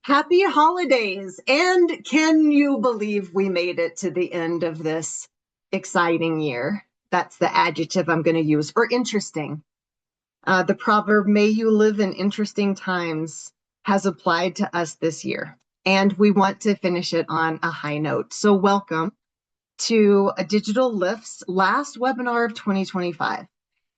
Happy holidays. And can you believe we made it to the end of this exciting year? That's the adjective I'm going to use, or interesting. The proverb, may you live in interesting times, has applied to us this year. And we want to finish it on a high note. So, welcome to a Digital Lift's last webinar of 2025.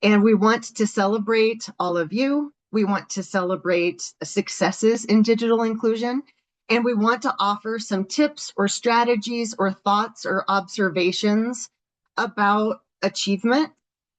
And we want to celebrate all of you. We want to celebrate successes in digital inclusion. And we want to offer some tips or strategies or thoughts or observations about achievement,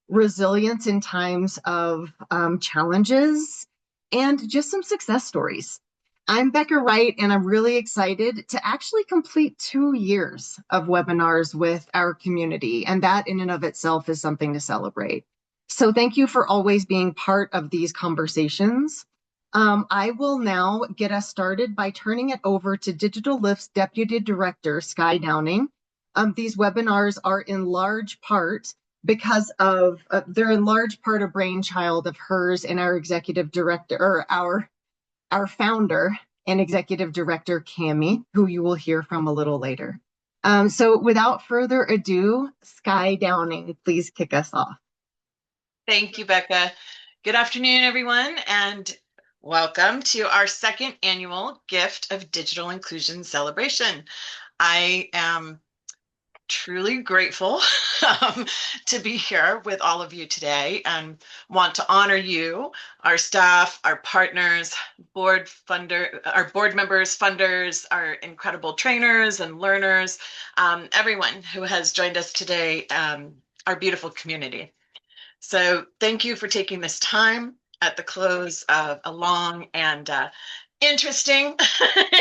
resilience in times of challenges, and just some success stories. I'm Becca Wright, and I'm really excited to actually complete 2 years of webinars with our community. And that in and of itself is something to celebrate. So thank you for always being part of these conversations. I will now get us started by turning it over to digitalLIFT's Deputy Director, Sky Downing. These webinars are in large part because of, they're in large part a brainchild of hers and our executive director, or our founder and executive director, Cami, who you will hear from a little later. So without further ado, Sky Downing, please kick us off. Thank you, Becca. Good afternoon, everyone, and welcome to our second annual Gift of Digital Inclusion celebration. I am truly grateful to be here with all of you today and want to honor you, our staff, our partners, our board members, funders, our incredible trainers and learners, everyone who has joined us today, our beautiful community. So thank you for taking this time at the close of a long and interesting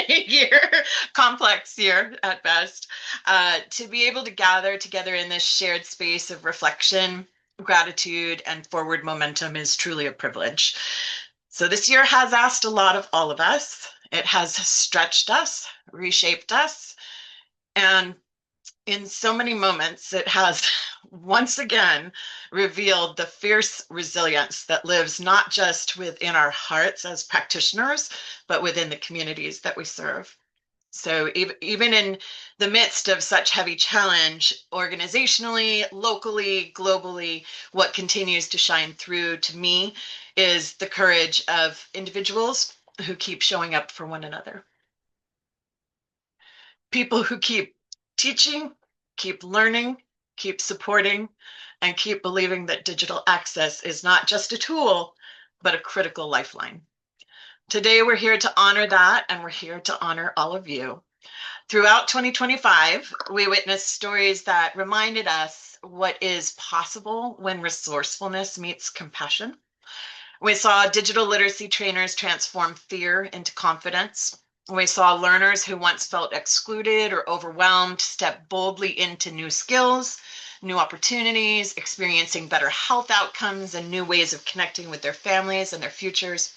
year, complex year at best, to be able to gather together in this shared space of reflection, gratitude, and forward momentum is truly a privilege. So this year has asked a lot of all of us. It has stretched us, reshaped us, and in so many moments, it has once again revealed the fierce resilience that lives not just within our hearts as practitioners, but within the communities that we serve. So even in the midst of such heavy challenge, organizationally, locally, globally, what continues to shine through to me is the courage of individuals who keep showing up for one another. People who keep teaching, keep learning, keep supporting, and keep believing that digital access is not just a tool, but a critical lifeline. Today, we're here to honor that, and we're here to honor all of you. Throughout 2025, we witnessed stories that reminded us what is possible when resourcefulness meets compassion. We saw digital literacy trainers transform fear into confidence. We saw learners who once felt excluded or overwhelmed step boldly into new skills, new opportunities, experiencing better health outcomes and new ways of connecting with their families and their futures.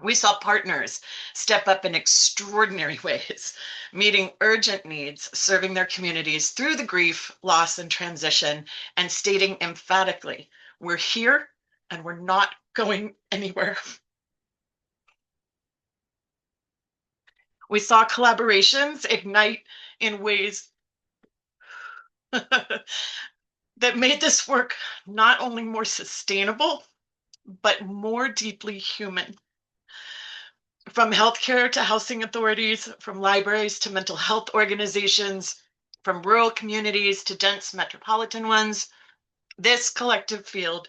We saw partners step up in extraordinary ways, meeting urgent needs, serving their communities through the grief, loss, and transition, and stating emphatically, we're here and we're not going anywhere. We saw collaborations ignite in ways that made this work not only more sustainable, but more deeply human. From healthcare to housing authorities, from libraries to mental health organizations, from rural communities to dense metropolitan ones, this collective field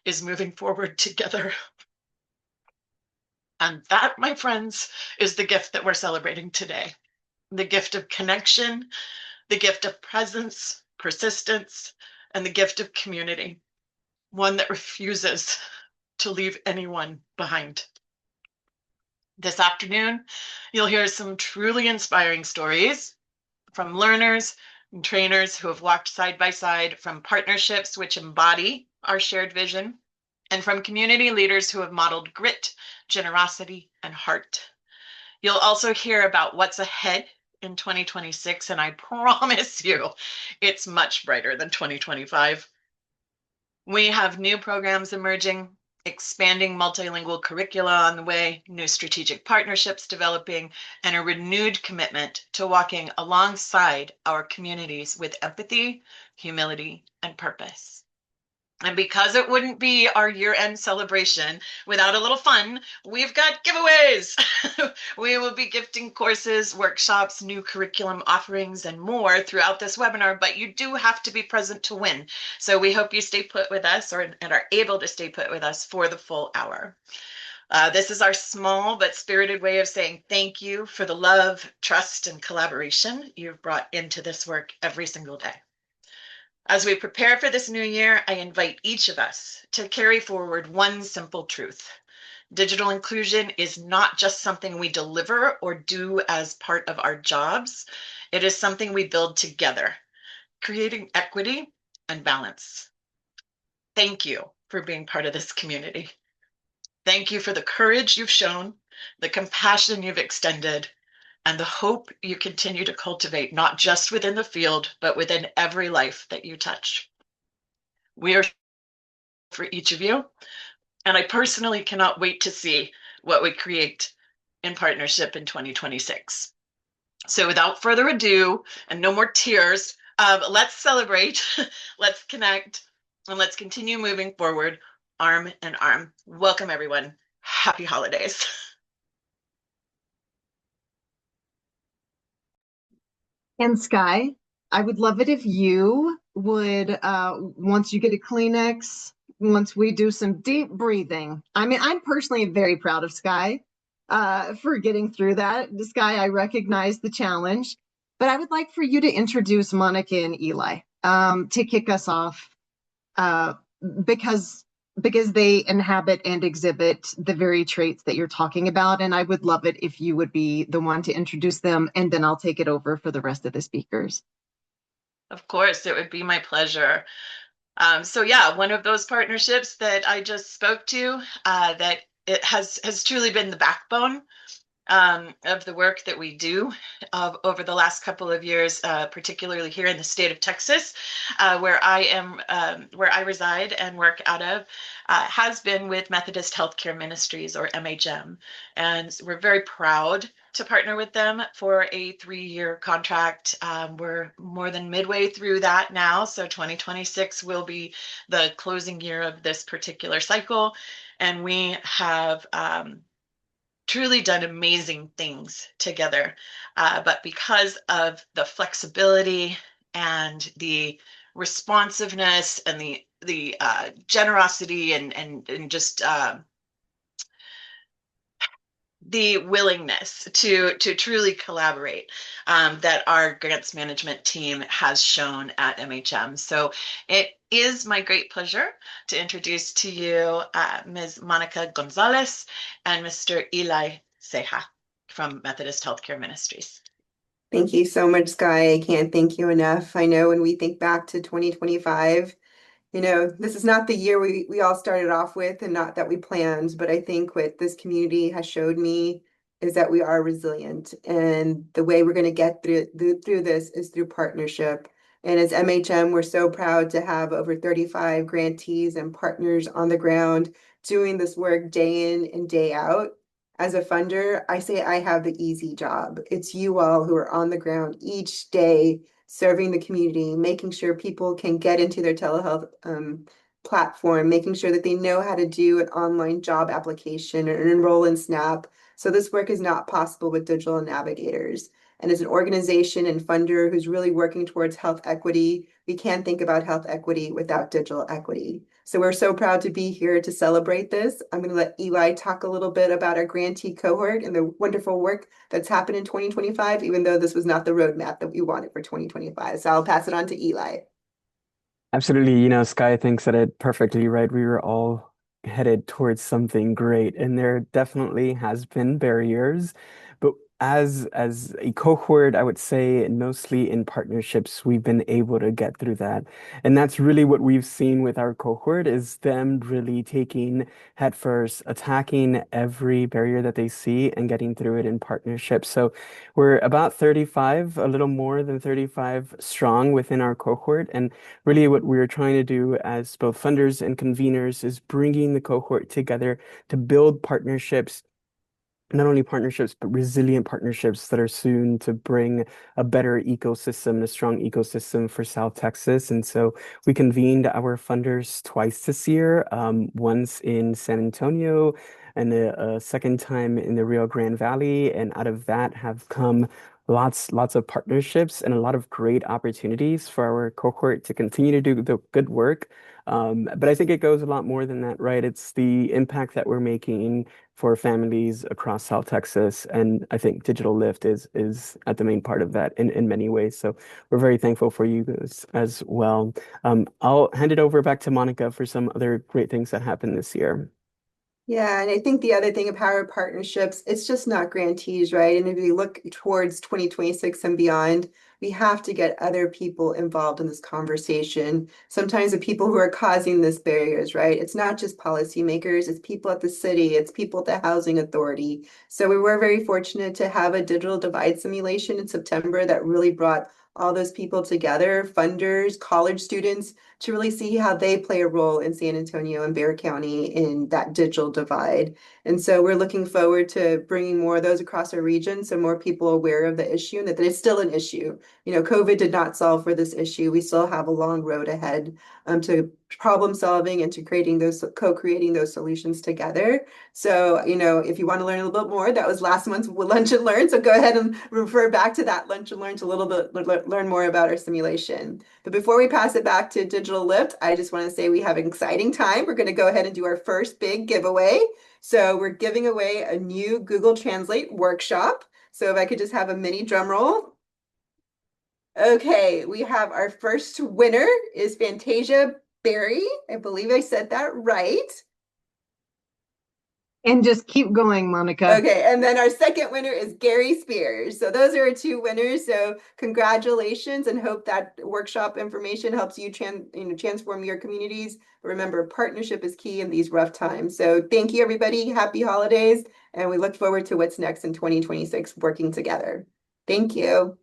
is moving forward together. And that, my friends, is the gift that we're celebrating today. The gift of connection, the gift of presence, persistence, and the gift of community, one that refuses to leave anyone behind. This afternoon, you'll hear some truly inspiring stories from learners and trainers who have walked side by side, from partnerships which embody our shared vision, and from community leaders who have modeled grit, generosity, and heart. You'll also hear about what's ahead in 2026, and I promise you, it's much brighter than 2025. We have new programs emerging, expanding multilingual curricula on the way, new strategic partnerships developing, and a renewed commitment to walking alongside our communities with empathy, humility, and purpose. And because it wouldn't be our year-end celebration without a little fun, we've got giveaways. We will be gifting courses, workshops, new curriculum offerings, and more throughout this webinar, but you do have to be present to win. So we hope you stay put with us and are able to stay put with us for the full hour. This is our small but spirited way of saying thank you for the love, trust, and collaboration you've brought into this work every single day. As we prepare for this new year, I invite each of us to carry forward one simple truth. Digital inclusion is not just something we deliver or do as part of our jobs. It is something we build together, creating equity and balance. Thank you for being part of this community. Thank you for the courage you've shown, the compassion you've extended, and the hope you continue to cultivate, not just within the field, but within every life that you touch. We are for each of you, and I personally cannot wait to see what we create in partnership in 2026. So without further ado, and no more tears, let's celebrate, let's connect, and let's continue moving forward arm in arm. Welcome, everyone. Happy holidays. And Sky, I would love it if you would, once you get a Kleenex, once we do some deep breathing. I mean, I'm personally very proud of Sky for getting through that. Sky, I recognize the challenge, but I would like for you to introduce Monica and Eli to kick us off uh, because they inhabit and exhibit the very traits that you're talking about. And I would love it if you would be the one to introduce them, and then I'll take it over for the rest of the speakers. Of course, it would be my pleasure. So yeah, one of those partnerships that I just spoke to, that it has truly been the backbone of the work that we do over the last couple of years, particularly here in the state of Texas, where I reside and work out of, has been with Methodist Healthcare Ministries, or MHM. And we're very proud to partner with them for a 3-year contract. We're more than midway through that now, so 2026 will be the closing year of this particular cycle. And we have truly done amazing things together. But because of the flexibility and the responsiveness and the generosity and just the willingness to truly collaborate that our grants management team has shown at MHM. So it is my great pleasure to introduce to you Ms. Monica Gonzalez and Mr. Eli Ceja from Methodist Healthcare Ministries. Thank you so much, Sky. I can't thank you enough. I know when we think back to 2025, this is not the year we all started off with, and not that we planned, but I think what this community has showed me is that we are resilient. And the way we're going to get through this is through partnership. And as MHM, we're so proud to have over 35 grantees and partners on the ground doing this work day in and day out. As a funder, I say I have the easy job. It's you all who are on the ground each day serving the community, making sure people can get into their telehealth platform, making sure that they know how to do an online job application or enroll in SNAP. So this work is not possible with digital navigators. And as an organization and funder who's really working towards health equity, we can't think about health equity without digital equity. So we're so proud to be here to celebrate this. I'm going to let Eli talk a little bit about our grantee cohort and the wonderful work that's happened in 2025, even though this was not the roadmap that we wanted for 2025. So I'll pass it on to Eli. Absolutely. Sky thinks that it perfectly, right? We were all headed towards something great, and there definitely has been barriers, but as a cohort, I would say mostly in partnerships, we've been able to get through that. And that's really what we've seen with our cohort is them really taking headfirst, attacking every barrier that they see and getting through it in partnership. So we're about 35, a little more than 35 strong within our cohort. And really what we're trying to do as both funders and conveners is bringing the cohort together to build partnerships, not only partnerships, but resilient partnerships that are soon to bring a better ecosystem, a strong ecosystem for South Texas. And so we convened our funders twice this year, once in San Antonio and a second time in the Rio Grande Valley. And out of that have come lots of partnerships and a lot of great opportunities for our cohort to continue to do the good work. But I think it goes a lot more than that, right? It's the impact that we're making for families across South Texas. And I think digitalLIFT is at the main part of that in many ways. So we're very thankful for you guys as well. I'll hand it over back to Monica for some other great things that happened this year. Yeah, and I think the other thing of power partnerships, it's just not grantees, right? And if we look towards 2026 and beyond, we have to get other people involved in this conversation. Sometimes the people who are causing these barriers, right? It's not just policymakers, it's people at the city, it's people at the housing authority. So we were very fortunate to have a digital divide simulation in September that really brought all those people together, funders, college students, to really see how they play a role in San Antonio and Bexar County in that digital divide. And so we're looking forward to bringing more of those across our region so more people are aware of the issue and that it's still an issue. You know, COVID did not solve for this issue. We still have a long road ahead to problem solving and to creating those, co-creating those solutions together. So, you know, if you want to learn a little bit more, that was last month's Lunch and Learn. So go ahead and refer back to that Lunch and Learn to a little bit, learn more about our simulation. But before we pass it back to digitalLIFT, I just want to say we have an exciting time. We're going to go ahead and do our first big giveaway. So we're giving away a new Google Translate workshop. So if I could just have a mini drum roll. Okay, we have our first winner is Fantasia Berry. I believe I said that right. And just keep going, Monica. Okay, and then our second winner is Gary Spears. So those are our two winners. So congratulations, and hope that workshop information helps you, transform your communities. But remember, partnership is key in these rough times. So thank you, everybody. Happy holidays, and we look forward to what's next in 2026 working together. Thank you.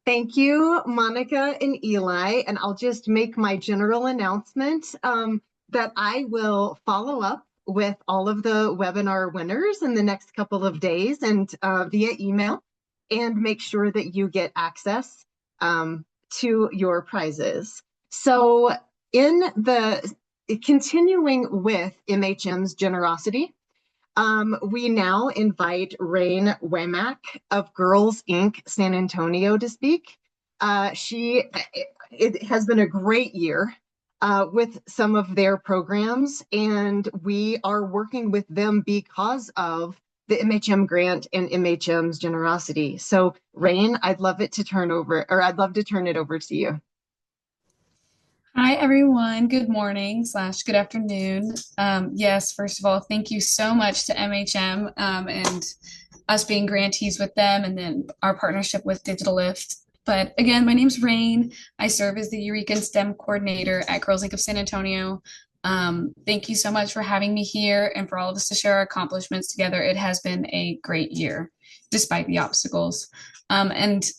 Thank you, Monica and Eli. And I'll just make my general announcement that I will follow up with all of the webinar winners in the next couple of days and via email, and make sure that you get access to your prizes. So continuing with MHM's generosity, we now invite Rain Waymack of Girls Inc. San Antonio to speak. It has been a great year with some of their programs, and we are working with them because of the MHM grant and MHM's generosity. So Rain, I'd love to turn it over to you. Hi, everyone. Good morning / good afternoon. Yes, first of all, thank you so much to MHM and us being grantees with them, and then our partnership with digitalLIFT. But again, my name's Rain. I serve as the Eureka and STEM coordinator at Girls Inc. of San Antonio. Thank you so much for having me here and for all of us to share our accomplishments together. It has been a great year, despite the obstacles. And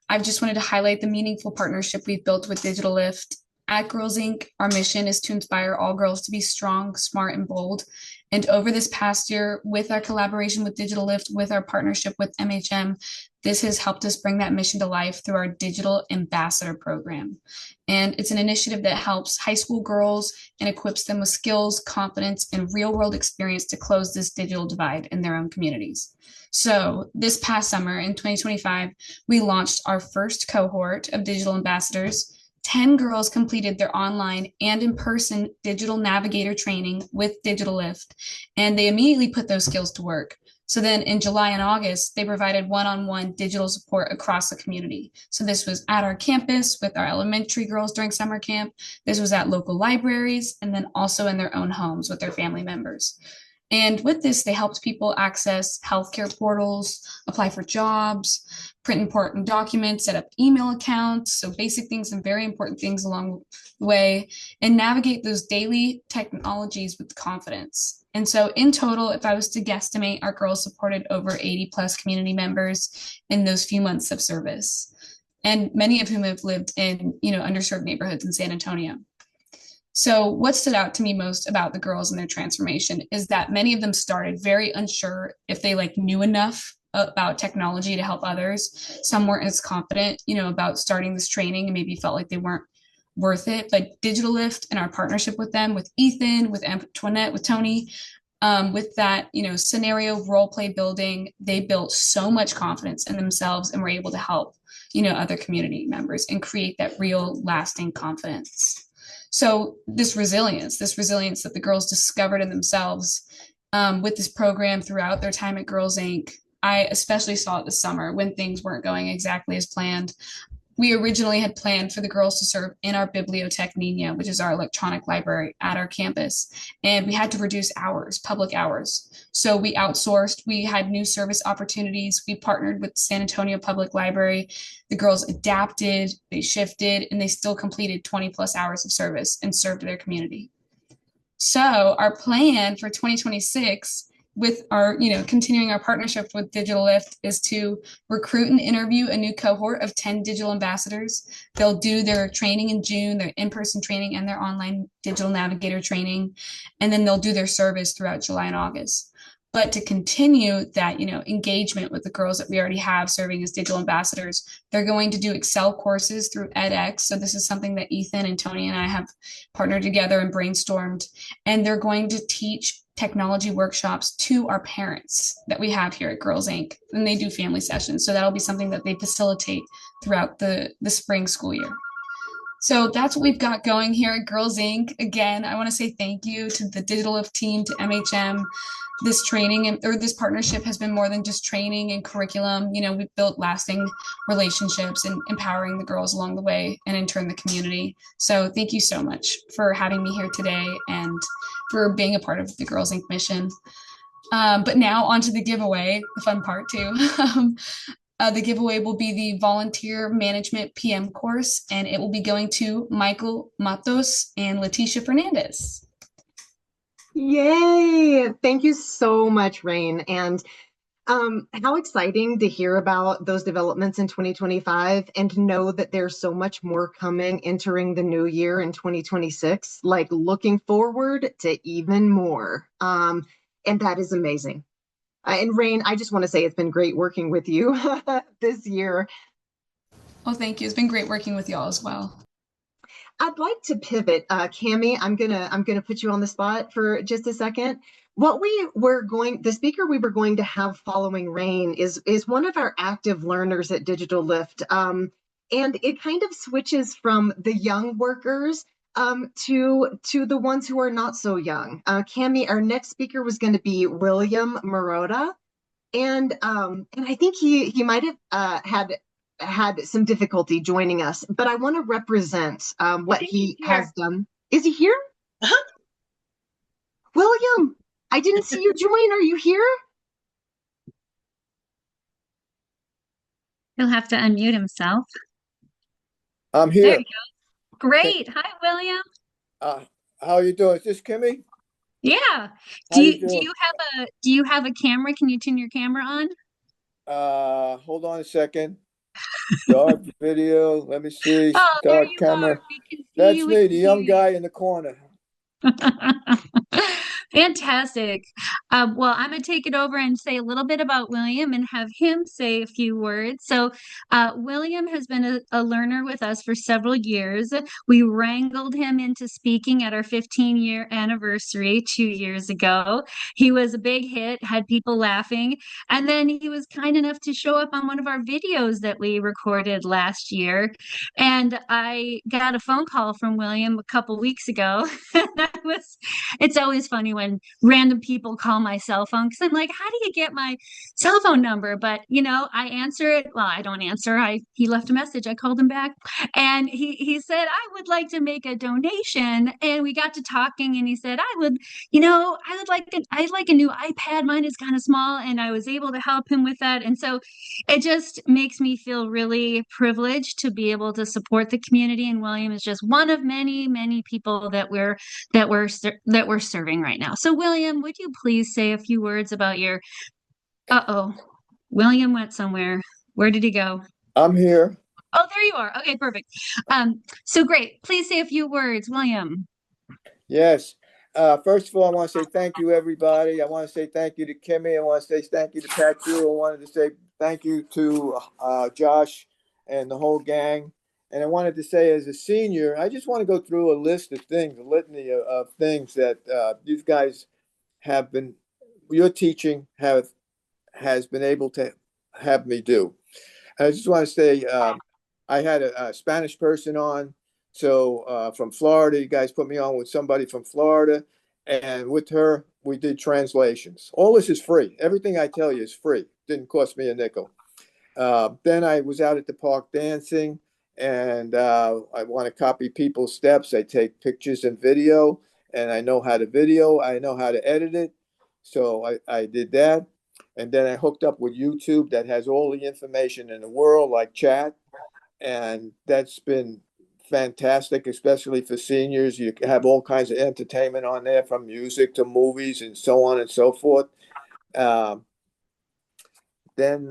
I just wanted to highlight the meaningful partnership we've built with digitalLIFT. At Girls Inc., our mission is to inspire all girls to be strong, smart, and bold. And over this past year, with our collaboration with digitalLIFT, with our partnership with MHM, this has helped us bring that mission to life through our Digital Ambassador program. And it's an initiative that helps high school girls and equips them with skills, confidence, and real-world experience to close this digital divide in their own communities. So this past summer in 2025, we launched our first cohort of digital ambassadors. 10 girls completed their online and in-person digital navigator training with digitalLIFT, and they immediately put those skills to work. So then in July and August, they provided one-on-one digital support across the community. So this was at our campus with our elementary girls during summer camp. This was at local libraries, and then also in their own homes with their family members. And with this, they helped people access healthcare portals, apply for jobs, print important documents, set up email accounts. So basic things and very important things along the way, and navigate those daily technologies with confidence. And so in total, if I was to guesstimate, our girls supported over 80 plus community members in those few months of service. And many of whom have lived in, underserved neighborhoods in San Antonio. So what stood out to me most about the girls and their transformation is that many of them started very unsure if they knew enough about technology to help others. Some weren't as confident, about starting this training and maybe felt like they weren't worth it. But digitalLIFT and our partnership with them, with Ethan, with Antoinette, with Tony, with that, scenario role play building, they built so much confidence in themselves and were able to help, other community members and create that real lasting confidence. So this resilience that the girls discovered in themselves with this program throughout their time at Girls Inc., I especially saw it this summer when things weren't going exactly as planned. We originally had planned for the girls to serve in our Bibliotheque Nina, which is our electronic library at our campus. And we had to reduce hours, public hours. So we outsourced, we had new service opportunities. We partnered with San Antonio Public Library. The girls adapted, they shifted, and they still completed 20 plus hours of service and served their community. So our plan for 2026 with our, continuing our partnership with digitalLIFT is to recruit and interview a new cohort of 10 digital ambassadors. They'll do their training in June, their in-person training and their online digital navigator training, and then they'll do their service throughout July and August. But to continue that, engagement with the girls that we already have serving as digital ambassadors, they're going to do Excel courses through edX. So this is something that Ethan and Tony and I have partnered together and brainstormed. And they're going to teach technology workshops to our parents that we have here at Girls Inc. And they do family sessions. So that'll be something that they facilitate throughout the spring school year. So that's what we've got going here at Girls Inc. Again, I want to say thank you to the digitalLIFT team, to MHM. This training or this partnership has been more than just training and curriculum. We've built lasting relationships and empowering the girls along the way, and in turn the community. So thank you so much for having me here today and for being a part of the Girls Inc. mission. But now on to the giveaway, the fun part too. The giveaway will be the Volunteer Management PM course, and it will be going to Michael Matos and Leticia Fernandez. Yay! Thank you so much, Rain. And how exciting to hear about those developments in 2025 and to know that there's so much more coming entering the new year in 2026, looking forward to even more. And that is amazing. And Rain, I just want to say it's been great working with you this year. Well, thank you. It's been great working with y'all as well. I'd like to pivot, Cami. I'm gonna put you on the spot for just a second. The speaker we were going to have following Rain is one of our active learners at digitalLIFT, and it kind of switches from the young workers to the ones who are not so young. Cami, our next speaker was going to be William Marotta, and I think he might have had some difficulty joining us, but I want to represent what he has done. Is he here? Uh-huh. William, I didn't see you join. Are you here? He'll have to unmute himself. I'm here. There you go. Great. Hi, William. How are you doing? Is this Kimmy? Yeah. How you doing? Do you have a camera? Can you turn your camera on? Hold on a second. Start video. Let me see. Oh, there Start you camera. are. We can see That's you. me, the young guy in the corner. Fantastic. Well, I'm going to take it over and say a little bit about William and have him say a few words. So, William has been a learner with us for several years. We wrangled him into speaking at our 15-year anniversary 2 years ago. He was a big hit, had people laughing. And then he was kind enough to show up on one of our videos that we recorded last year. And I got a phone call from William a couple weeks ago. It's always funny when random people call my cell phone, because I'm like, how do you get my cell phone number? But I answer it. Well, I don't answer. He left a message. I called him back, and he said, I would like to make a donation. And we got to talking, and he said, I'd like a new iPad. Mine is kind of small, and I was able to help him with that. And so it just makes me feel really privileged to be able to support the community. And William is just one of many, many people that we're serving right now. So William, would you please say a few words about your, uh-oh, William went somewhere. Where did he go? I'm here. Oh, there you are. Okay, perfect. So great. Please say a few words, William. Yes. First of all, I want to say thank you, everybody. I want to say thank you to Kimmy. I want to say thank you to Pat Drew. I wanted to say thank you to Josh and the whole gang. And I wanted to say, as a senior, I just want to go through a list of things, a litany of things that you guys have been, your teaching has been able to have me do. I just want to say, I had a Spanish person on. So from Florida, you guys put me on with somebody from Florida. And with her, we did translations. All this is free. Everything I tell you is free. Didn't cost me a nickel. Then I was out at the park dancing, and I want to copy people's steps. I take pictures and video, and I know how to video. I know how to edit it. So I did that. And then I hooked up with YouTube that has all the information in the world, like chat. And that's been fantastic, especially for seniors. You have all kinds of entertainment on there, from music to movies and so on and so forth. Then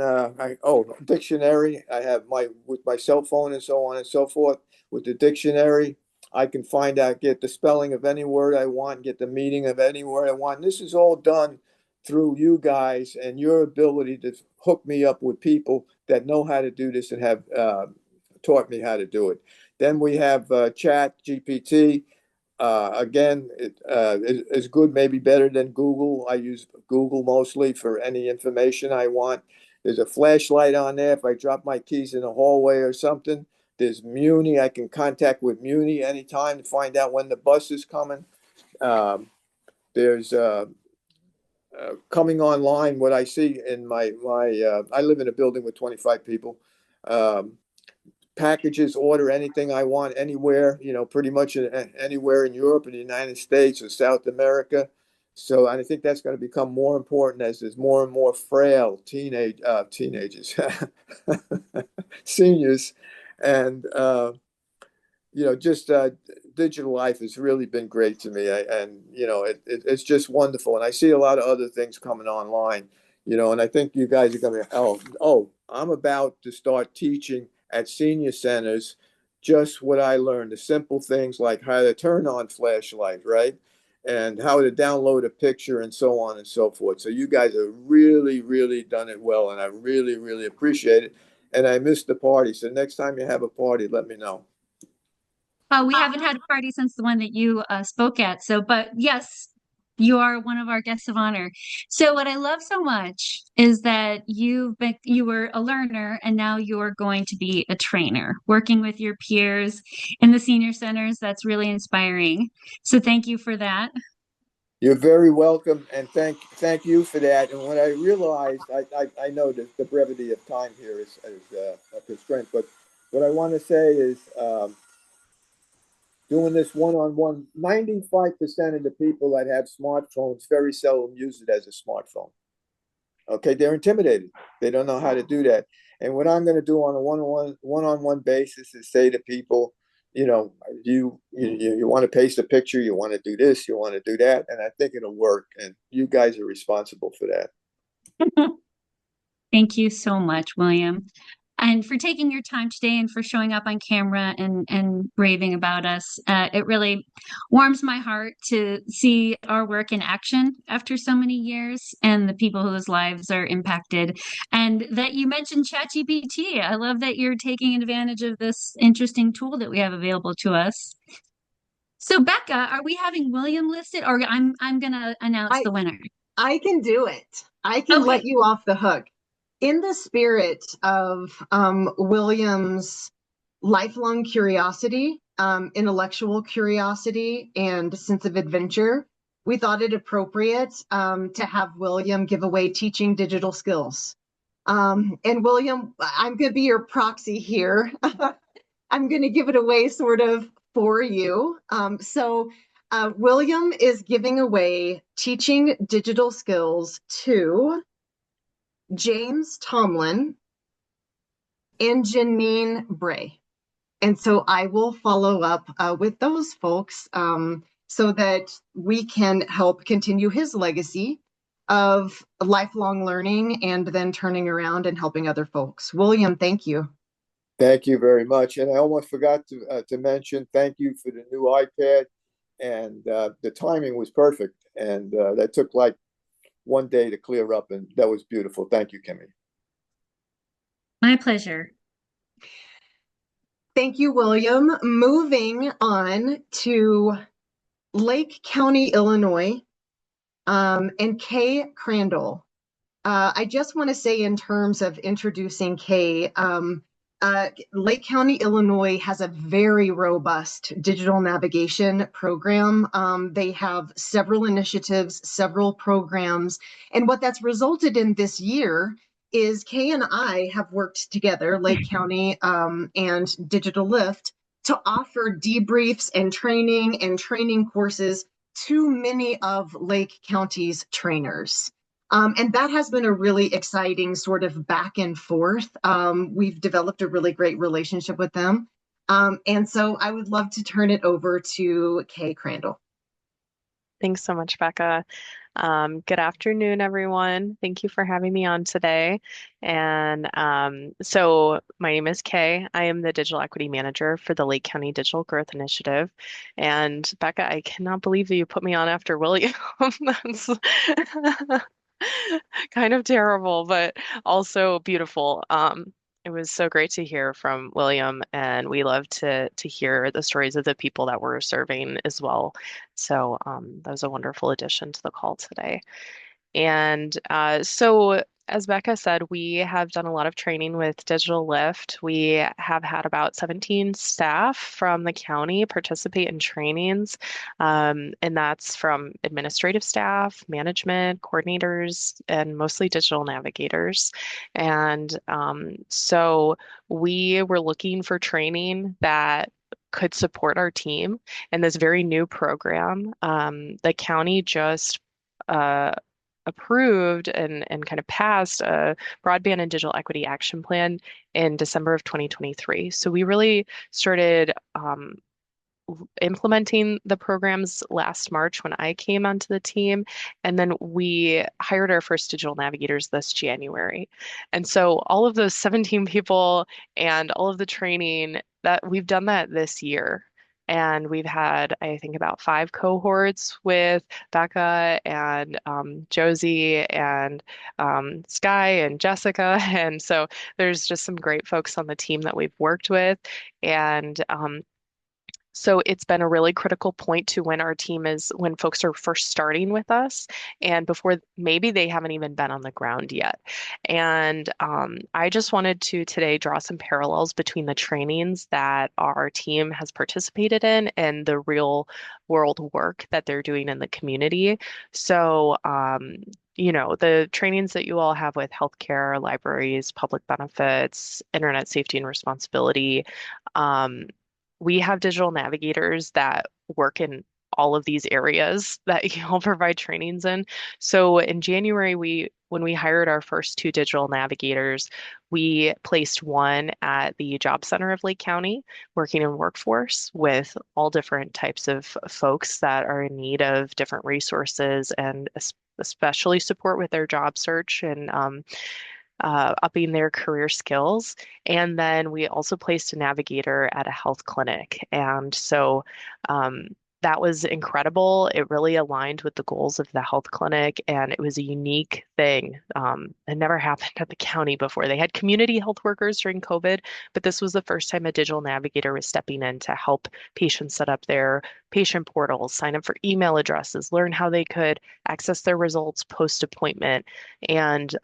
dictionary. I have with my cell phone and so on and so forth. With the dictionary, I can find out, get the spelling of any word I want, get the meaning of any word I want. This is all done through you guys and your ability to hook me up with people that know how to do this and have taught me how to do it. Then we have Chat GPT. Again, it is good, maybe better than Google. I use Google mostly for any information I want. There's a flashlight on there. If I drop my keys in a hallway or something, there's Muni. I can contact with Muni anytime to find out when the bus is coming. There's coming online, what I see in my I live in a building with 25 people. Packages, order anything I want anywhere, pretty much anywhere in Europe and the United States or South America. So I think that's going to become more important as there's more and more frail teenagers, seniors, and just digital life has really been great to me. It's just wonderful. And I see a lot of other things coming online, and I think you guys are going to, I'm about to start teaching at senior centers just what I learned, the simple things like how to turn on flashlight, right? And how to download a picture and so on and so forth. So you guys have really, really done it well. And I really, really appreciate it. And I missed the party. So next time you have a party, let me know. We haven't had a party since the one that you spoke at. So, but yes, you are one of our guests of honor. So what I love so much is that you were a learner and now you're going to be a trainer, working with your peers in the senior centers. That's really inspiring. So thank you for that. You're very welcome, and thank you for that. And when I realized, I know that the brevity of time here is a constraint, but what I want to say is, doing this one-on-one, 95% of the people that have smartphones very seldom use it as a smartphone. Okay, they're intimidated. They don't know how to do that. And what I'm going to do on a one-on-one basis is say to people, you want to paste a picture, you want to do this, you want to do that, and I think it'll work. And you guys are responsible for that. Thank you so much, William, and for taking your time today and for showing up on camera and raving about us. It really warms my heart to see our work in action after so many years and the people whose lives are impacted. And that you mentioned ChatGPT. I love that you're taking advantage of this interesting tool that we have available to us. So Becca, are we having William listed, or I'm gonna announce the winner? I can do it. I can let you off the hook. In the spirit of William's lifelong curiosity, intellectual curiosity, and sense of adventure, we thought it appropriate to have William give away teaching digital skills. And William, I'm going to be your proxy here. I'm going to give it away sort of for you. William is giving away teaching digital skills to James Tomlin and Janine Bray. And so I will follow up with those folks so that we can help continue his legacy of lifelong learning and then turning around and helping other folks. William, thank you. Thank you very much. And I almost forgot to mention, thank you for the new iPad. And the timing was perfect. And that took like one day to clear up. And that was beautiful. Thank you, Kimmy. My pleasure. Thank you, William. Moving on to Lake County, Illinois, and Kay Crandall. I just want to say in terms of introducing Kay, Lake County, Illinois has a very robust digital navigation program. They have several initiatives, several programs, and what that's resulted in this year is Kay and I have worked together, Lake County and digitalLIFT, to offer debriefs and training courses to many of Lake County's trainers. And that has been a really exciting sort of back and forth. We've developed a really great relationship with them. And so I would love to turn it over to Kay Crandall. Thanks so much, Becca. Good afternoon, everyone. Thank you for having me on today. And so my name is Kay. I am the Digital Equity Manager for the Lake County Digital Growth Initiative. And Becca, I cannot believe that you put me on after William. That's kind of terrible, but also beautiful. It was so great to hear from William, and we love to hear the stories of the people that we're serving as well. So that was a wonderful addition to the call today. And so, as Becca said, we have done a lot of training with digitalLIFT. We have had about 17 staff from the county participate in trainings, and that's from administrative staff, management, coordinators, and mostly digital navigators. And so we were looking for training that could support our team in this very new program. The county just approved and kind of passed a broadband and digital equity action plan in December of 2023. So we really started implementing the programs last March when I came onto the team. And then we hired our first digital navigators this January. And so all of those 17 people and all of the training that we've done that this year. And we've had, I think, about 5 cohorts with Becca and Josie and Sky and Jessica. And so there's just some great folks on the team that we've worked with. And so it's been a really critical point to when folks are first starting with us and before maybe they haven't even been on the ground yet. And I just wanted to today draw some parallels between the trainings that our team has participated in and the real world work that they're doing in the community. So, the trainings that you all have with healthcare, libraries, public benefits, internet safety and responsibility, we have digital navigators that work in all of these areas that you all provide trainings in. So in January, when we hired our first 2 digital navigators, we placed one at the Job Center of Lake County, working in workforce with all different types of folks that are in need of different resources and especially support with their job search and upping their career skills. And then we also placed a navigator at a health clinic. And so that was incredible. It really aligned with the goals of the health clinic, and it was a unique thing. It never happened at the county before. They had community health workers during COVID, but this was the first time a digital navigator was stepping in to help patients set up their patient portals, sign up for email addresses, learn how they could access their results post-appointment. And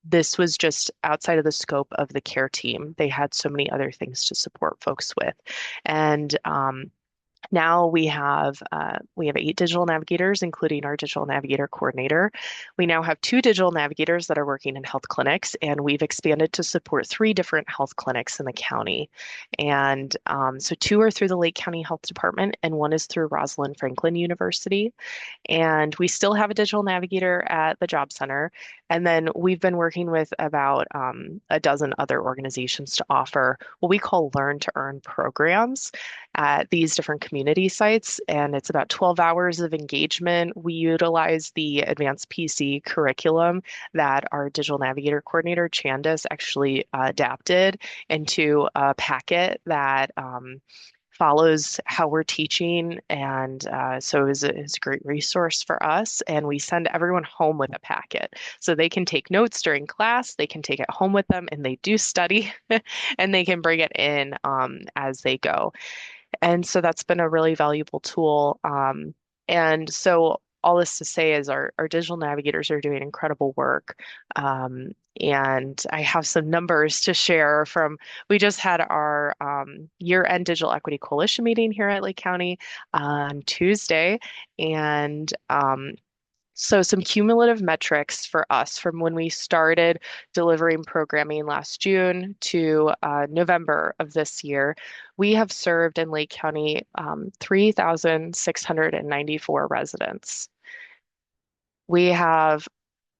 this was just outside of the scope of the care team. They had so many other things to support folks with. And Now we have 8 digital navigators, including our digital navigator coordinator. We now have 2 digital navigators that are working in health clinics, and we've expanded to support 3 different health clinics in the county. And so 2 are through the Lake County Health Department, and 1 is through Rosalind Franklin University. And we still have a digital navigator at the job center. And then we've been working with about a dozen other organizations to offer what we call learn to earn programs at these different community sites. And it's about 12 hours of engagement. We utilize the advanced PC curriculum that our digital navigator coordinator, Chandis, actually adapted into a packet that follows how we're teaching. And so it's a great resource for us. And we send everyone home with a packet. So they can take notes during class, they can take it home with them, and they do study, and they can bring it in as they go. And so that's been a really valuable tool. And so all this to say is our digital navigators are doing incredible work. And I have some numbers to share from, we just had our year-end Digital Equity Coalition meeting here at Lake County on Tuesday. And so some cumulative metrics for us from when we started delivering programming last June to November of this year, we have served in Lake County 3,694 residents. We have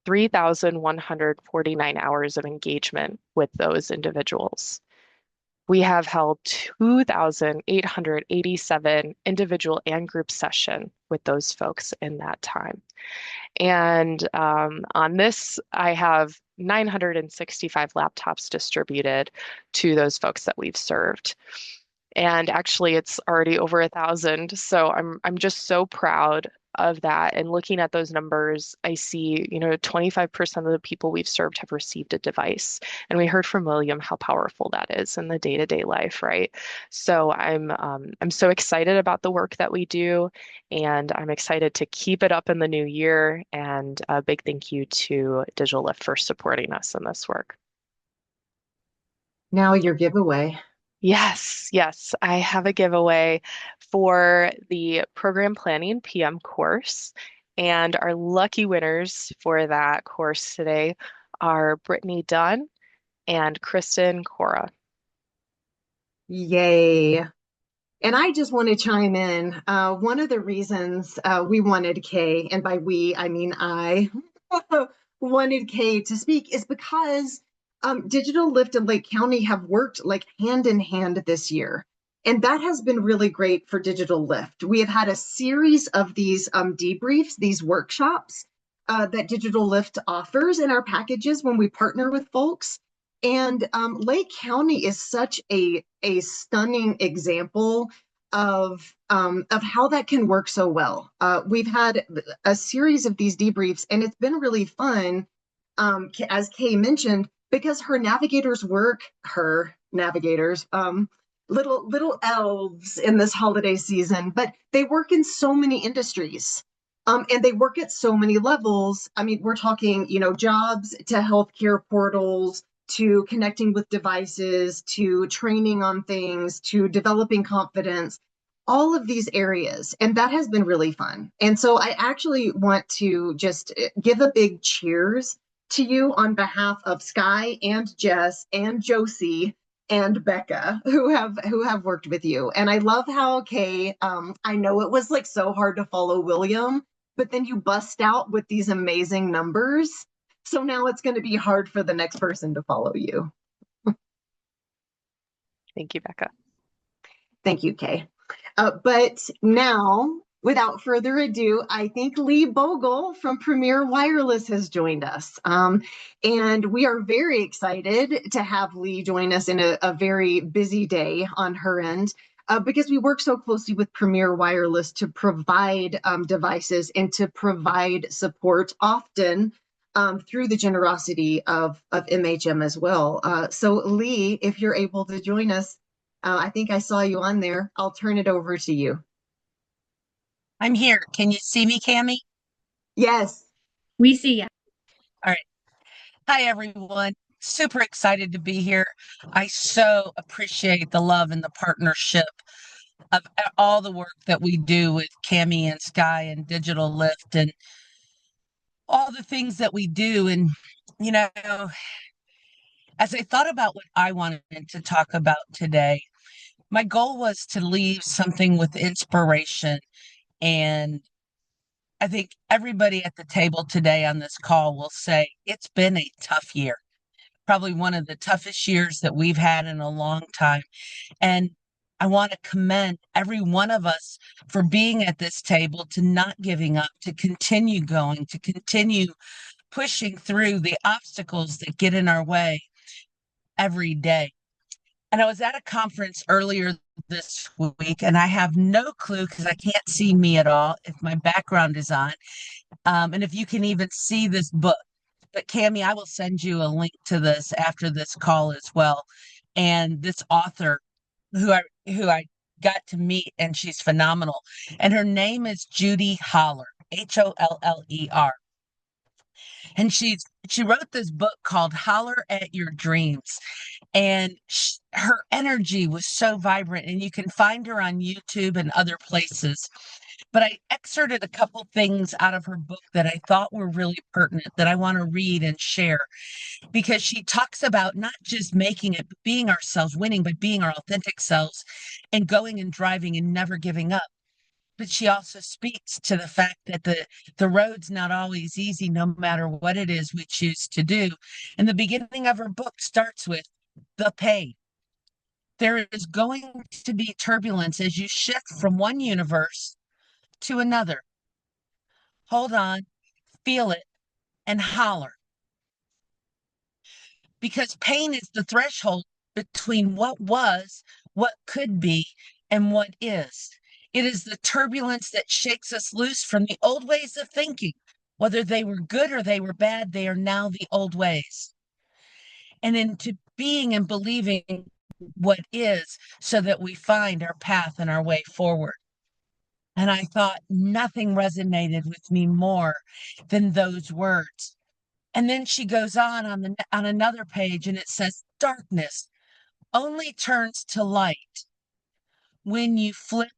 3,149 hours of engagement with those individuals. We have held 2,887 individual and group session with those folks in that time. And on this, I have 965 laptops distributed to those folks that we've served. And actually, it's already over 1,000. So I'm just so proud of that. And looking at those numbers, I see, 25% of the people we've served have received a device. And we heard from William how powerful that is in the day-to-day life, right? So I'm so excited about the work that we do, and I'm excited to keep it up in the new year. And a big thank you to digitalLIFT for supporting us in this work. Now your giveaway. Yes, I have a giveaway for the program planning PM course. And our lucky winners for that course today are Brittany Dunn and Kristen Cora. Yay. And I just want to chime in. One of the reasons we wanted Kay, and by we, I mean I, wanted Kay to speak is because digitalLIFT and Lake County have worked like hand in hand this year. And that has been really great for digitalLIFT. We have had a series of these debriefs, these workshops that digitalLIFT offers in our packages when we partner with folks. And Lake County is such a stunning example of how that can work so well. We've had a series of these debriefs, and it's been really fun, as Kay mentioned, because her navigators, little elves in this holiday season, but they work in so many industries. And they work at so many levels. I mean, we're talking, jobs to healthcare portals, to connecting with devices, to training on things, to developing confidence, all of these areas. And that has been really fun. And so I actually want to just give a big cheers to you on behalf of Sky and Jess and Josie and Becca who have worked with you. And I love how Kay, I know it was like so hard to follow William, but then you bust out with these amazing numbers. So now it's going to be hard for the next person to follow you. Thank you, Becca. Thank you, Kay. But now, without further ado, I think Lee Bogle from Premier Wireless has joined us. And we are very excited to have Lee join us in a very busy day on her end. Because we work so closely with Premier Wireless to provide devices and to provide support often through the generosity of MHM as well. So Lee, if you're able to join us, I think I saw you on there. I'll turn it over to you. I'm here. Can you see me, Cami? Yes. We see you. All right. Hi, everyone. Super excited to be here. I so appreciate the love and the partnership of all the work that we do with Cami and Sky and digitalLIFT and all the things that we do. And, you know, as I thought about what I wanted to talk about today, my goal was to leave something with inspiration. And I think everybody at the table today on this call will say it's been a tough year, probably one of the toughest years that we've had in a long time. And I want to commend every one of us for being at this table, to not giving up, to continue going, to continue pushing through the obstacles that get in our way every day. And I was at a conference earlier this week, and I have no clue because I can't see me at all if my background is on, and if you can even see this book. But Cami, I will send you a link to this after this call as well. And this author who I got to meet, and she's phenomenal. And her name is Judy Holler, Holler. And she wrote this book called Holler at Your Dreams. And her energy was so vibrant, and you can find her on YouTube and other places. But I excerpted a couple things out of her book that I thought were really pertinent that I want to read and share, because she talks about not just making it, but being ourselves, winning by being our authentic selves and going and driving and never giving up. But she also speaks to the fact that the road's not always easy, no matter what it is we choose to do. And the beginning of her book starts with the pain. There is going to be turbulence as you shift from one universe to another. Hold on, feel it, and holler. Because pain is the threshold between what was, what could be, and what is. It is the turbulence that shakes us loose from the old ways of thinking. Whether they were good or they were bad, they are now the old ways. And into being and believing what is, so that we find our path and our way forward. And I thought nothing resonated with me more than those words. And then she goes on another page, and it says, darkness only turns to light when you flip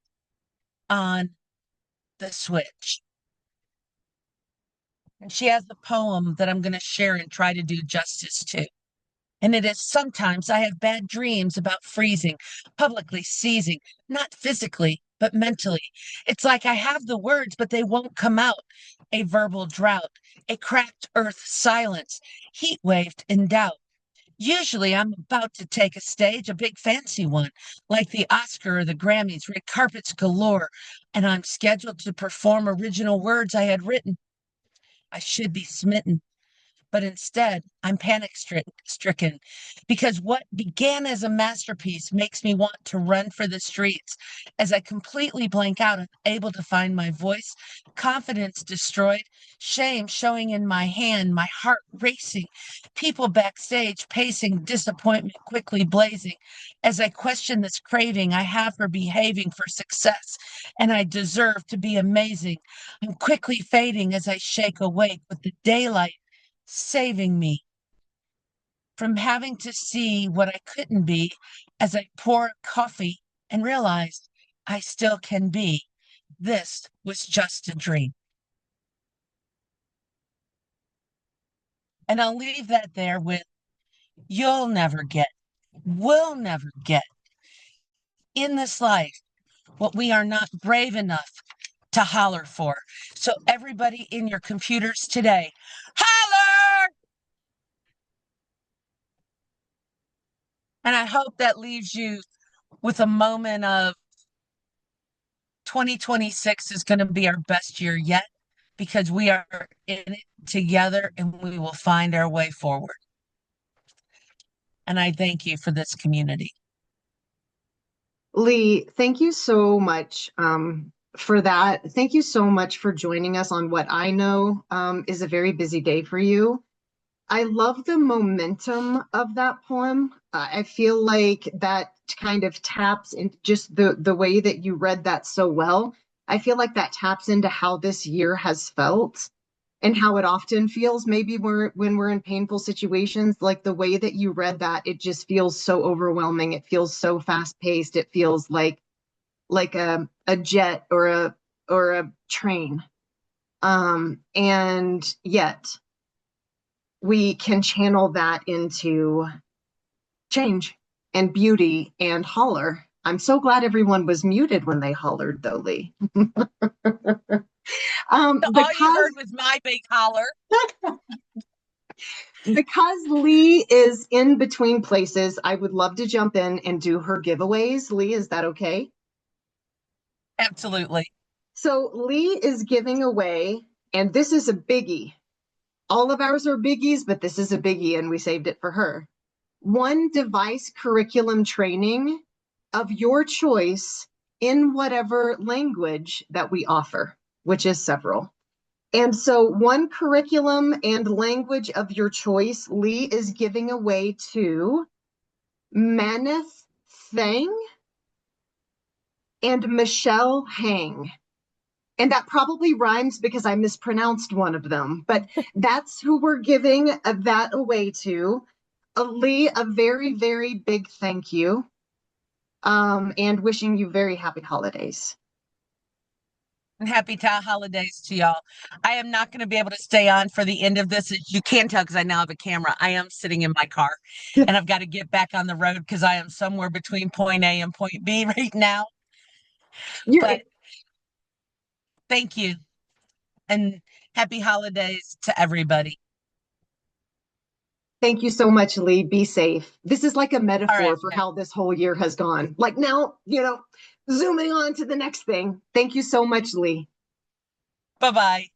on the switch. And she has a poem that I'm going to share and try to do justice to. And it is, sometimes I have bad dreams about freezing, publicly seizing, not physically, but mentally. It's like I have the words, but they won't come out. A verbal drought, a cracked earth silence, heat waved in doubt. Usually I'm about to take a stage, a big fancy one, like the Oscar or the Grammys, red carpets galore, and I'm scheduled to perform original words I had written. I should be smitten. But instead, I'm panic stricken, because what began as a masterpiece makes me want to run for the streets as I completely blank out, unable to find my voice, confidence destroyed, shame showing in my hand, my heart racing, people backstage pacing, disappointment quickly blazing as I question this craving I have for behaving for success, and I deserve to be amazing. I'm quickly fading as I shake awake with the daylight saving me from having to see what I couldn't be as I pour coffee and realized I still can be. This was just a dream. And I'll leave that there with, you'll never get, we'll never get in this life what we are not brave enough to holler for. So everybody in your computers today, holler! And I hope that leaves you with a moment of 2026 is going to be our best year yet, because we are in it together and we will find our way forward. And I thank you for this community. Lee, thank you so much for that. Thank you so much for joining us on what I know is a very busy day for you. I love the momentum of that poem. I feel like that kind of taps in just the way that you read that so well. I feel like that taps into how this year has felt and how it often feels, maybe when we're in painful situations. Like the way that you read that, it just feels so overwhelming. It feels so fast paced. It feels like like a jet or a train. And yet we can channel that into change and beauty and holler. I'm so glad everyone was muted when they hollered, though, Lee. All you heard was my big holler. Because Lee is in between places, I would love to jump in and do her giveaways. Lee, is that okay? Absolutely. So Lee is giving away, and this is a biggie. All of ours are biggies, but this is a biggie, and we saved it for her. One device curriculum training of your choice in whatever language that we offer, which is several. And so one curriculum and language of your choice, Lee is giving away to Maneth Thang and Michelle Hang. And that probably rhymes because I mispronounced one of them, but that's who we're giving that away to. Lee, a very, very big thank you, and wishing you very happy holidays. And happy holidays to y'all. I am not going to be able to stay on for the end of this. As you can tell, because I now have a camera. I am sitting in my car and I've got to get back on the road because I am somewhere between point A and point B right now. But thank you and happy holidays to everybody. Thank you so much, Lee. Be safe. This is like a metaphor right, for how this whole year has gone. Like now, zooming on to the next thing. Thank you so much, Lee. Bye-bye.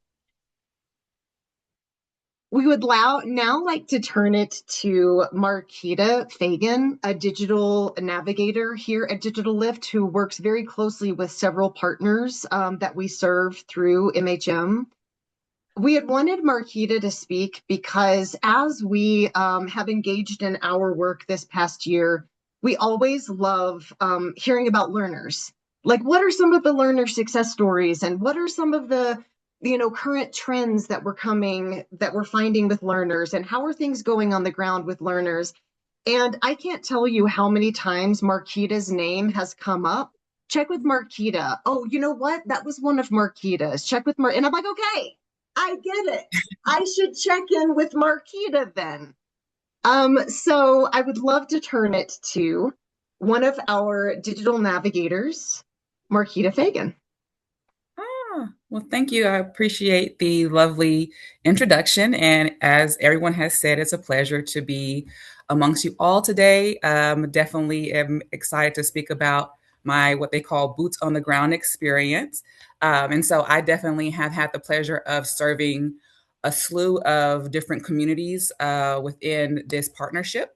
We would now like to turn it to Marquita Fagan, a digital navigator here at digitalLIFT, who works very closely with several partners that we serve through MHM. We had wanted Marquita to speak because as we have engaged in our work this past year, we always love hearing about learners. Like, what are some of the learner success stories, and what are some of the current trends that we're finding with learners, and how are things going on the ground with learners? And I can't tell you how many times Marquita's name has come up. Check with Marquita. Oh, you know what? That was one of Marquita's. Check with and I'm like, okay, I get it. I should check in with Marquita then. So I would love to turn it to one of our digital navigators, Marquita Fagan. Well, thank you. I appreciate the lovely introduction. And as everyone has said, it's a pleasure to be amongst you all today. Definitely am excited to speak about my what they call boots on the ground experience. And so I definitely have had the pleasure of serving a slew of different communities within this partnership.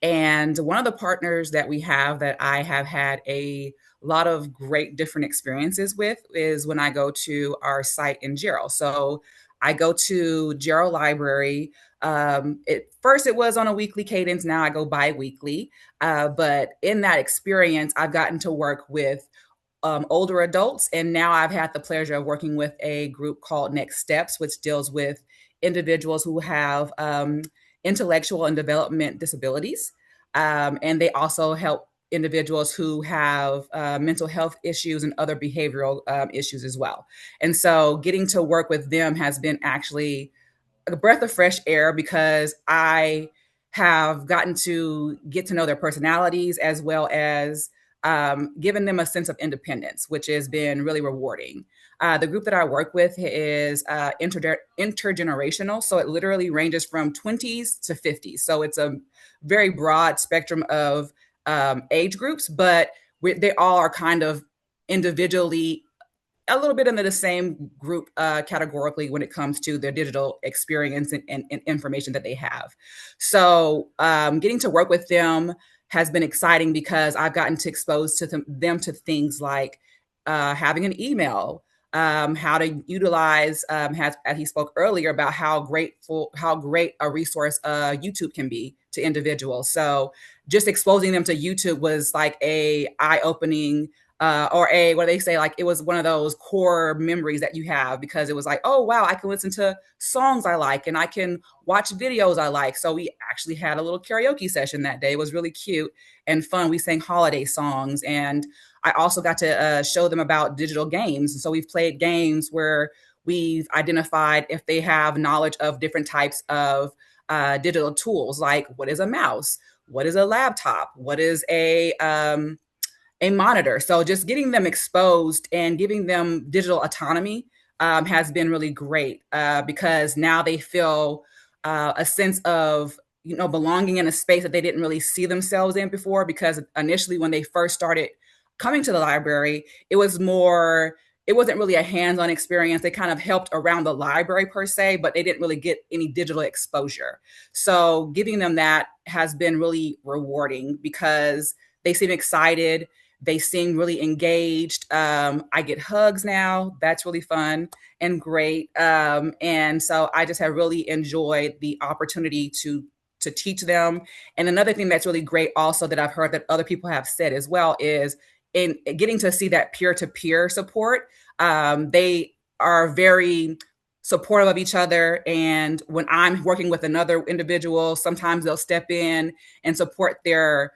And one of the partners that we have that I have had a lot of great different experiences with is when I go to our site in Gerald. So I go to Gerald Library. First it was on a weekly cadence. Now I go bi-weekly. But in that experience, I've gotten to work with older adults. And now I've had the pleasure of working with a group called Next Steps, which deals with individuals who have intellectual and development disabilities. And they also help individuals who have mental health issues and other behavioral issues as well. And so getting to work with them has been actually a breath of fresh air because I have gotten to get to know their personalities as well as giving them a sense of independence, which has been really rewarding. The group that I work with is intergenerational. So it literally ranges from 20s to 50s. So it's a very broad spectrum of age groups, but they all are kind of individually a little bit into the same group categorically when it comes to their digital experience and information that they have. So getting to work with them has been exciting because I've gotten to expose to them to things like having an email, how to utilize, as he spoke earlier about how great a resource YouTube can be to individuals. So just exposing them to YouTube was like a eye-opening or a what do they say, like it was one of those core memories that you have, because it was like, oh wow, I can listen to songs I like and I can watch videos I like. So we actually had a little karaoke session that day. It was really cute and fun. We sang holiday songs, and I also got to show them about digital games. So we've played games where we've identified if they have knowledge of different types of digital tools, like what is a mouse, what is a laptop, what is a monitor. So just getting them exposed and giving them digital autonomy has been really great, because now they feel a sense of, you know, belonging in a space that they didn't really see themselves in before. Because initially, when they first started coming to the library, it was more, it wasn't really a hands-on experience. They kind of helped around the library per se, but they didn't really get any digital exposure. So giving them that has been really rewarding, because they seem excited, they seem really engaged. I get hugs now. That's really fun and great. And so I just have really enjoyed the opportunity to teach them. And another thing that's really great also that I've heard that other people have said as well is in getting to see that peer-to-peer support. They are very supportive of each other. And when I'm working with another individual, sometimes they'll step in and support their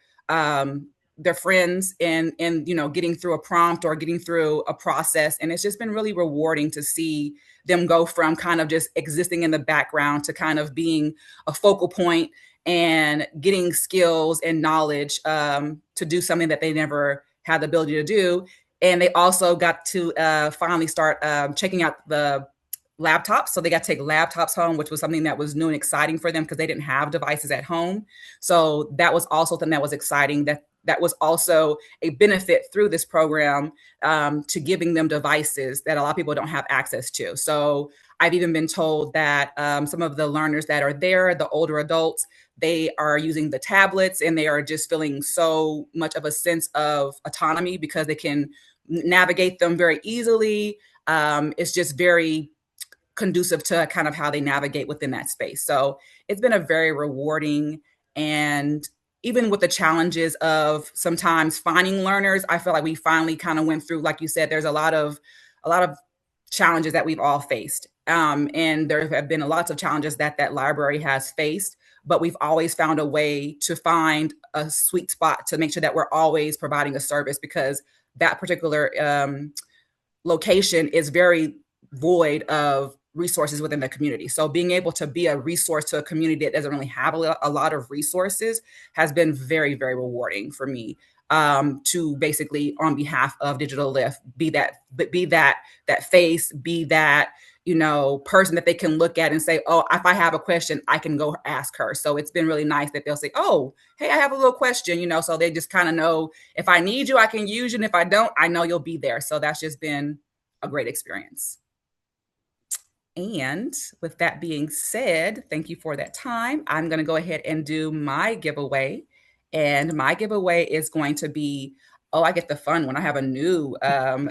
friends and you know, getting through a prompt or getting through a process. And it's just been really rewarding to see them go from kind of just existing in the background to kind of being a focal point and getting skills and knowledge to do something that they never had the ability to do. And they also got to finally start checking out the laptops. So they got to take laptops home, which was something that was new and exciting for them because they didn't have devices at home. So that was also something that was exciting, that was also a benefit through this program, to giving them devices that a lot of people don't have access to. So I've even been told that some of the learners that are there, the older adults, they are using the tablets and they are just feeling so much of a sense of autonomy because they can navigate them very easily. It's just very conducive to kind of how they navigate within that space. So it's been a very rewarding, and even with the challenges of sometimes finding learners, I feel like we finally kind of went through, like you said, there's a lot of challenges that we've all faced. And there have been lots of challenges that library has faced, but we've always found a way to find a sweet spot to make sure that we're always providing a service, because that particular location is very void of resources within the community. So being able to be a resource to a community that doesn't really have a lot of resources has been very, very rewarding for me, to basically, on behalf of digitalLIFT, be that face, be that, you know, person that they can look at and say, oh, if I have a question, I can go ask her. So it's been really nice that they'll say, oh, hey, I have a little question, you know, so they just kind of know if I need you, I can use you. And if I don't, I know you'll be there. So that's just been a great experience. And with that being said, thank you for that time. I'm going to go ahead and do my giveaway. And my giveaway is going to be, oh, I get the fun one. I have a new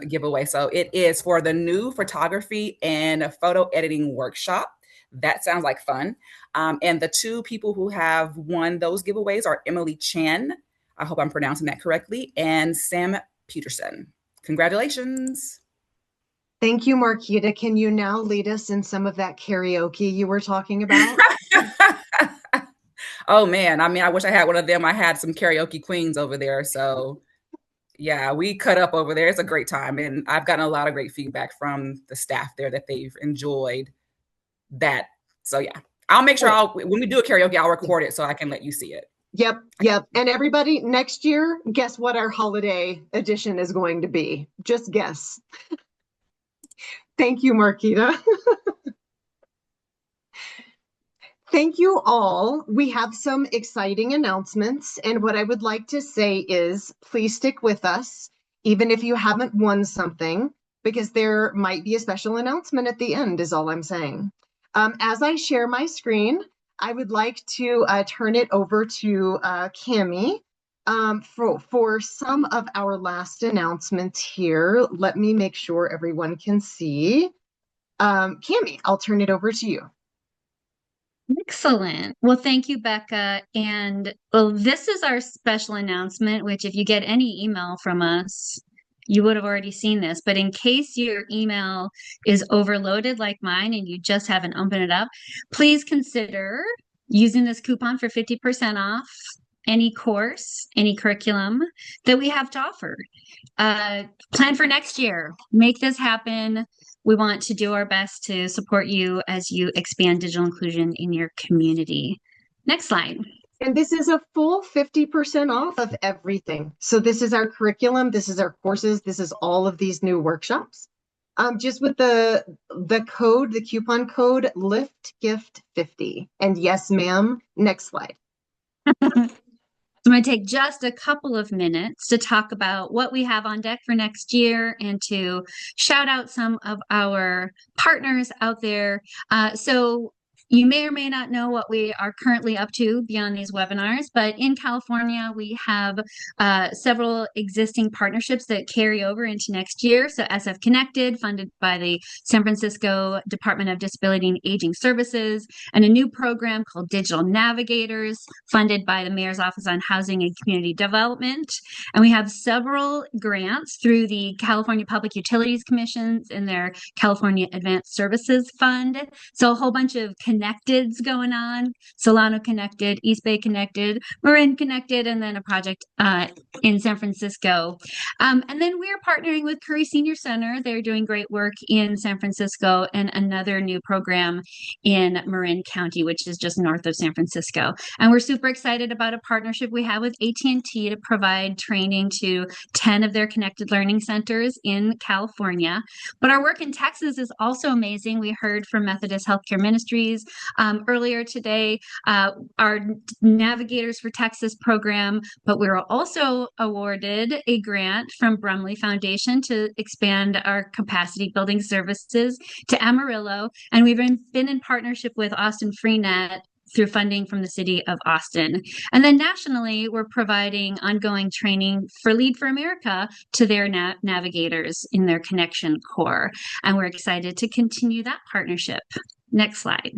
giveaway. So it is for the new photography and photo editing workshop. That sounds like fun. And the two people who have won those giveaways are Emily Chen, I hope I'm pronouncing that correctly, and Sam Peterson. Congratulations. Thank you, Marquita. Can you now lead us in some of that karaoke you were talking about? Oh man, I mean, I wish I had one of them. I had some karaoke queens over there. So yeah, we cut up over there. It's a great time. And I've gotten a lot of great feedback from the staff there that they've enjoyed that. So yeah, I'll make sure when we do a karaoke, I'll record it so I can let you see it. Yep. And everybody, next year, guess what our holiday edition is going to be? Just guess. Thank you, Marquita. Thank you all. We have some exciting announcements, and what I would like to say is please stick with us, even if you haven't won something, because there might be a special announcement at the end, is all I'm saying. As I share my screen, I would like to turn it over to Cami for some of our last announcements here. Let me make sure everyone can see. Cami, I'll turn it over to you. Excellent. Well, thank you, Becca. And well, this is our special announcement, which if you get any email from us, you would have already seen this, but in case your email is overloaded like mine and you just haven't opened it up, please consider using this coupon for 50% off any course, any curriculum that we have to offer. Plan for next year. Make this happen. We want to do our best to support you as you expand digital inclusion in your community. Next slide. And this is a full 50% off of everything. So this is our curriculum, this is our courses, this is all of these new workshops. Just with the code, the coupon code, Lift Gift 50. And yes, ma'am. Next slide. I'm going to take just a couple of minutes to talk about what we have on deck for next year and to shout out some of our partners out there. So you may or may not know what we are currently up to beyond these webinars, but in California, we have several existing partnerships that carry over into next year. So SF Connected, funded by the San Francisco Department of Disability and Aging Services, and a new program called Digital Navigators, funded by the Mayor's Office on Housing and Community Development. And we have several grants through the California Public Utilities Commissions and their California Advanced Services Fund. So a whole bunch of connecteds going on: Solano Connected, East Bay Connected, Marin Connected, and then a project in San Francisco. And then we're partnering with Curry Senior Center. They're doing great work in San Francisco, and another new program in Marin County, which is just north of San Francisco. And we're super excited about a partnership we have with AT&T to provide training to 10 of their connected learning centers in California. But our work in Texas is also amazing. We heard from Methodist Healthcare Ministries earlier today, our Navigators for Texas program, but we were also awarded a grant from Brumley Foundation to expand our capacity building services to Amarillo. And we've been in partnership with Austin Freenet through funding from the city of Austin. And then nationally, we're providing ongoing training for Lead for America to their navigators in their connection core. And we're excited to continue that partnership. Next slide.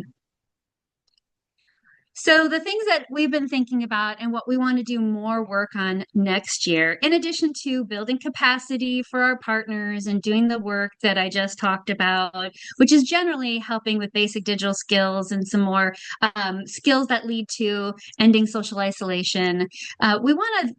So the things that we've been thinking about and what we want to do more work on next year, in addition to building capacity for our partners and doing the work that I just talked about, which is generally helping with basic digital skills and some more skills that lead to ending social isolation, we want to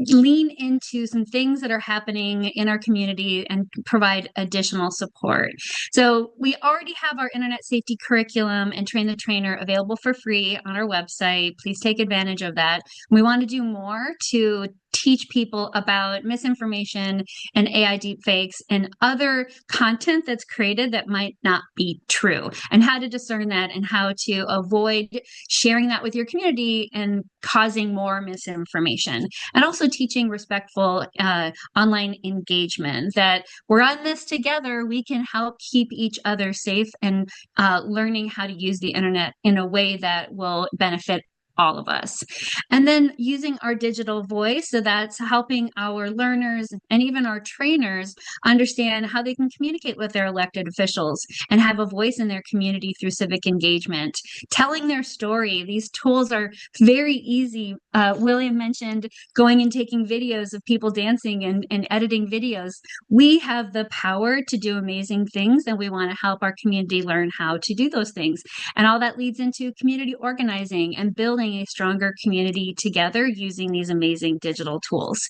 lean into some things that are happening in our community and provide additional support. So we already have our internet safety curriculum and Train the Trainer available for free on our website. Please take advantage of that. We want to do more to teach people about misinformation and AI deepfakes and other content that's created that might not be true, and how to discern that and how to avoid sharing that with your community and causing more misinformation. And also teaching respectful online engagement, that we're on this together. We can help keep each other safe, and learning how to use the internet in a way that will benefit all of us. And then using our digital voice, so that's helping our learners and even our trainers understand how they can communicate with their elected officials and have a voice in their community through civic engagement, telling their story. These tools are very easy. William mentioned going and taking videos of people dancing and editing videos. We have the power to do amazing things, and we want to help our community learn how to do those things. And all that leads into community organizing and building a stronger community together using these amazing digital tools.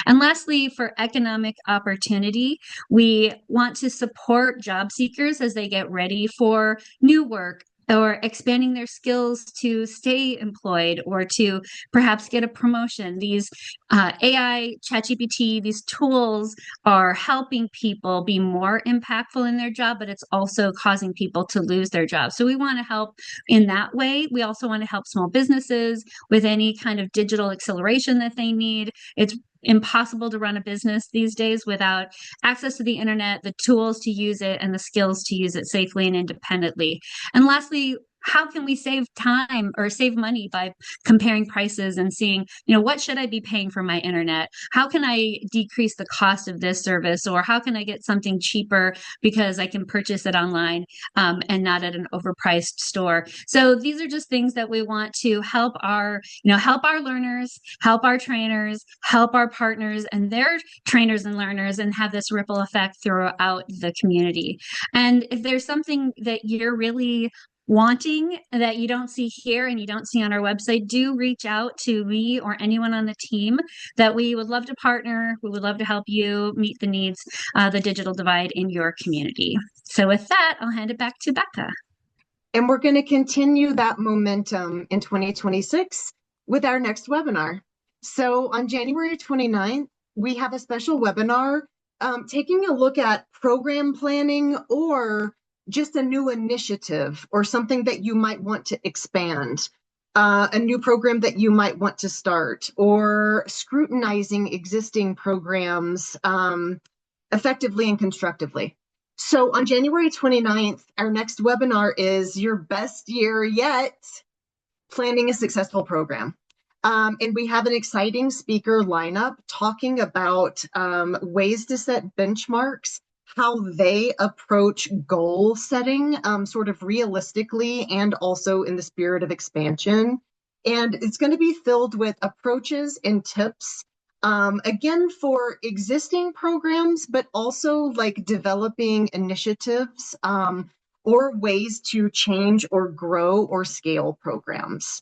And lastly, for economic opportunity, we want to support job seekers as they get ready for new work, or expanding their skills to stay employed or to perhaps get a promotion. These AI, ChatGPT, these tools are helping people be more impactful in their job, but it's also causing people to lose their job. So we want to help in that way. We also want to help small businesses with any kind of digital acceleration that they need. It's impossible to run a business these days without access to the internet, the tools to use it, and the skills to use it safely and independently. And lastly, how can we save time or save money by comparing prices and seeing, what should I be paying for my internet? How can I decrease the cost of this service? Or how can I get something cheaper because I can purchase it online and not at an overpriced store? So these are just things that we want to help help our learners, help our trainers, help our partners and their trainers and learners, and have this ripple effect throughout the community. And if there's something that you're really wanting that you don't see here and you don't see on our website, do reach out to me or anyone on the team, that we would love to partner. We would love to help you meet the needs, the digital divide in your community. So with that, I'll hand it back to Becca. And we're going to continue that momentum in 2026 with our next webinar. So on January 29th, we have a special webinar taking a look at program planning or just a new initiative or something that you might want to expand, a new program that you might want to start, or scrutinizing existing programs effectively and constructively. So on January 29th, our next webinar is Your Best Year Yet, Planning a Successful Program. And we have an exciting speaker lineup talking about ways to set benchmarks, how they approach goal setting, sort of realistically and also in the spirit of expansion. And it's going to be filled with approaches and tips, again, for existing programs, but also like developing initiatives or ways to change or grow or scale programs.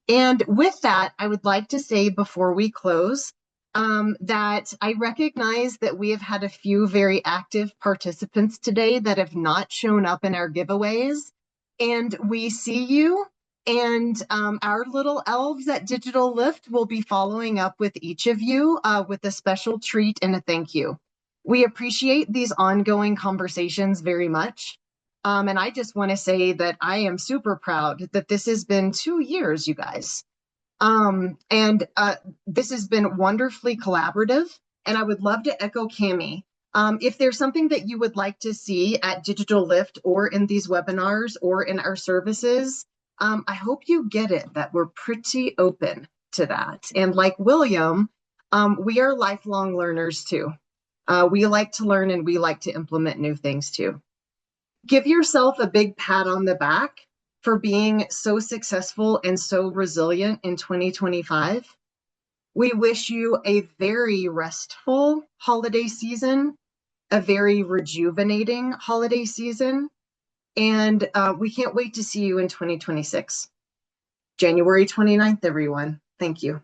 And with that, I would like to say before we close that I recognize that we have had a few very active participants today that have not shown up in our giveaways. And we see you, and our little elves at digitalLIFT will be following up with each of you with a special treat and a thank you. We appreciate these ongoing conversations very much. And I just want to say that I am super proud that this has been 2 years, you guys. And this has been wonderfully collaborative. And I would love to echo Cami. If there's something that you would like to see at digitalLIFT or in these webinars or in our services, I hope you get it, that we're pretty open to that. And like William, we are lifelong learners too. We like to learn and we like to implement new things too. Give yourself a big pat on the back for being so successful and so resilient in 2025. We wish you a very restful holiday season, a very rejuvenating holiday season, and we can't wait to see you in 2026. January 29th, everyone. Thank you.